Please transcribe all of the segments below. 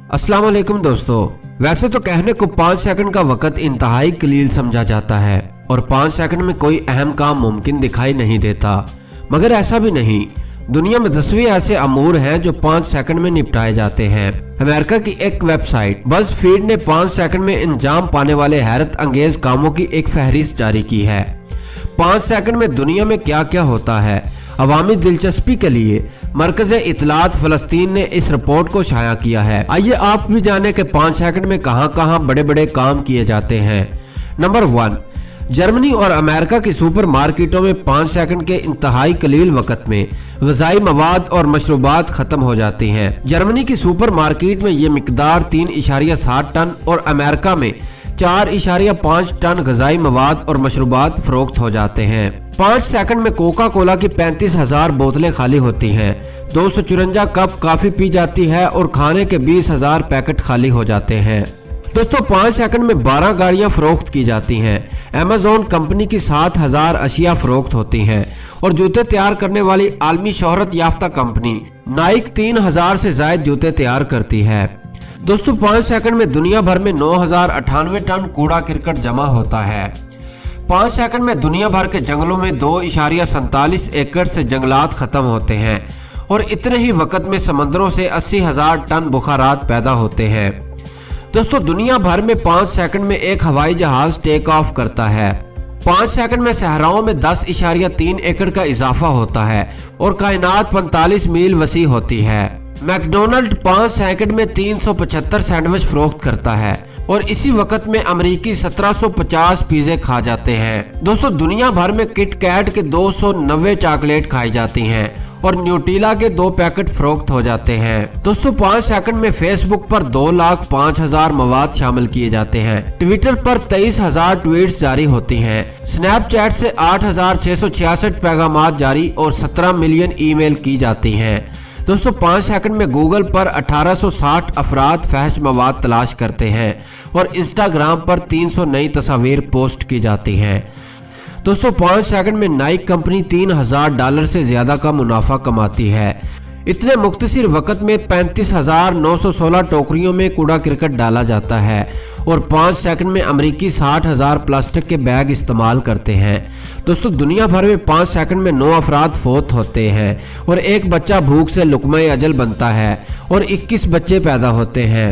अस्सलाम वालेकुम दोस्तों। वैसे तो कहने को 5 सेकंड का वक्त इंतहाई कलील समझा जाता है और 5 सेकंड में कोई अहम काम मुमकिन दिखाई नहीं देता, मगर ऐसा भी नहीं। दुनिया में 10वीं ऐसे अमूर हैं जो 5 सेकंड में निपटाए जाते हैं। अमेरिका की एक वेबसाइट बज़फीड ने 5 सेकंड में अंजाम पाने वाले हैरत अंगेज कामों की एक फहरिस्त जारी की है। 5 सेकंड में दुनिया में क्या क्या होता है, अवामी दिलचस्पी के लिए मरकज़ इत्तलात फ़लस्तीन ने इस रिपोर्ट को शाया किया है। आइए आप भी जाने कि 5 सेकंड में कहां कहां बड़े बड़े काम किए जाते हैं। नंबर 1, जर्मनी और अमेरिका की सुपर मार्केटों में 5 सेकंड के इंतहाई कलील वक़्त में ग़िज़ाई मवाद और मशरूबात ख़त्म हो जाती हैं। जर्मनी की सुपर मार्केट में ये मिकदार 3.7 टन और अमेरिका में 4.5 टन ग़िज़ाई मवाद और मशरूबात फ़रोख्त हो जाते हैं। 5 सेकंड में कोका कोला की 35,000 बोतलें खाली होती हैं, 254 कप कॉफ़ी पी जाती है और खाने के 20,000 पैकेट खाली हो जाते हैं। दोस्तों 5 सेकंड में 12 गाड़ियां फरोख्त की जाती हैं। अमेज़न कंपनी की 7,000 अशिया फरोख्त होती हैं और जूते तैयार करने वाली आलमी शोहरत याफ्ता कंपनी नाइक 3,000 से ज़ायद जूते तैयार करती है। दोस्तों 5 सेकंड में दुनिया भर में 9,098 टन कूड़ा करकट जमा होता है। 5 सेकंड में दुनिया भर के जंगलों में 2.47 एकड़ से जंगलात ख़त्म होते हैं और इतने ही वक़्त में समंदरों से 80,000 टन बुखारात पैदा होते हैं। दोस्तों दुनिया भर में 5 सेकंड में एक हवाई जहाज़ टेक ऑफ करता है। 5 सेकंड में सहराओं में 10.3 एकड़ का इजाफा होता है और कायनात 45 मील वसी होती है। मैकडोनल्ड 5 सेकंड में 375 सैंडविच फरोख्त करता है और इसी वक्त में अमरीकी 1750 पिज़्ज़े खा जाते हैं। दोस्तों दुनिया भर में किट कैट के 290 चॉकलेट खाई जाती हैं और न्यूट्रीला के 2 पैकेट फरोख्त हो जाते हैं। दोस्तों 5 सेकंड में फेसबुक पर 2,05,000 मवाद शामिल किए जाते हैं। ट्विटर पर 23,000 ट्वीट्स जारी होती हैं। स्नैपचैट से 8,666 पैगामात जारी और 17 मिलियन ईमेल की जाती हैं। दोस्तों 5 सेकंड में गूगल पर 1860 अफराद फहश मवाद तलाश करते हैं और इंस्टाग्राम पर 300 नई तस्वीर पोस्ट की जाती हैं। दोस्तों 5 सेकंड में नाइक कंपनी $3,000 से ज़्यादा का मुनाफा कमाती है। इतने मुख्तसर वक़्त में 35,916 टोकरियों में कूड़ा करकट डाला जाता है और 5 सेकंड में अमरीकी 60,000 प्लास्टिक के बैग इस्तेमाल करते हैं। दोस्तों दुनिया भर में 5 सेकंड में 9 अफराद फौत होते हैं और एक बच्चा भूख से लुक़मा अजल बनता है और 21 बच्चे पैदा होते हैं।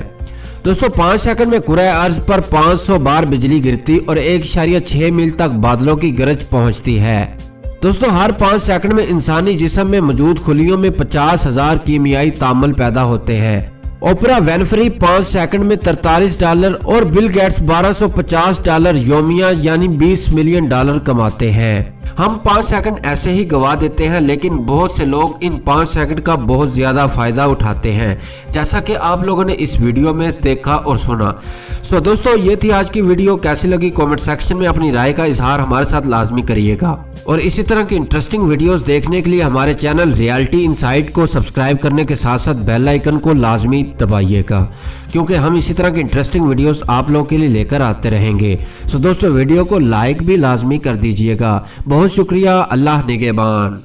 दोस्तों 5 सेकंड में कुरे अर्ज पर 500 बार बिजली गिरती और 1.6 मील तक बादलों की गरज पहुंचती है। दोस्तों हर 5 सेकंड में इंसानी जिस्म में मौजूद खुलियों में 50,000 कीमियाई तामल पैदा होते हैं। ओपरा विनफ्री 5 सेकंड में $43 और बिल गेट्स $1250 योमिया यानी $20 मिलियन कमाते हैं। हम 5 सेकंड ऐसे ही गवा देते हैं, लेकिन बहुत से लोग इन 5 सेकंड का बहुत ज़्यादा फ़ायदा उठाते हैं, जैसा कि आप लोगों ने इस वीडियो में देखा और सुना। सो दोस्तों ये थी आज की वीडियो। कैसी लगी कमेंट सेक्शन में अपनी राय का इजहार हमारे साथ लाजमी करिएगा और इसी तरह की इंटरेस्टिंग वीडियोस देखने के लिए हमारे चैनल रियलिटी इनसाइट को सब्सक्राइब करने के साथ साथ बेल आइकन को लाजमी दबाइएगा, क्योंकि हम इसी तरह की इंटरेस्टिंग वीडियोस आप लोगों के लिए लेकर आते रहेंगे। सो दोस्तों वीडियो को लाइक भी लाजमी कर दीजिएगा। बहुत शुक्रिया। अल्लाह निगहबान।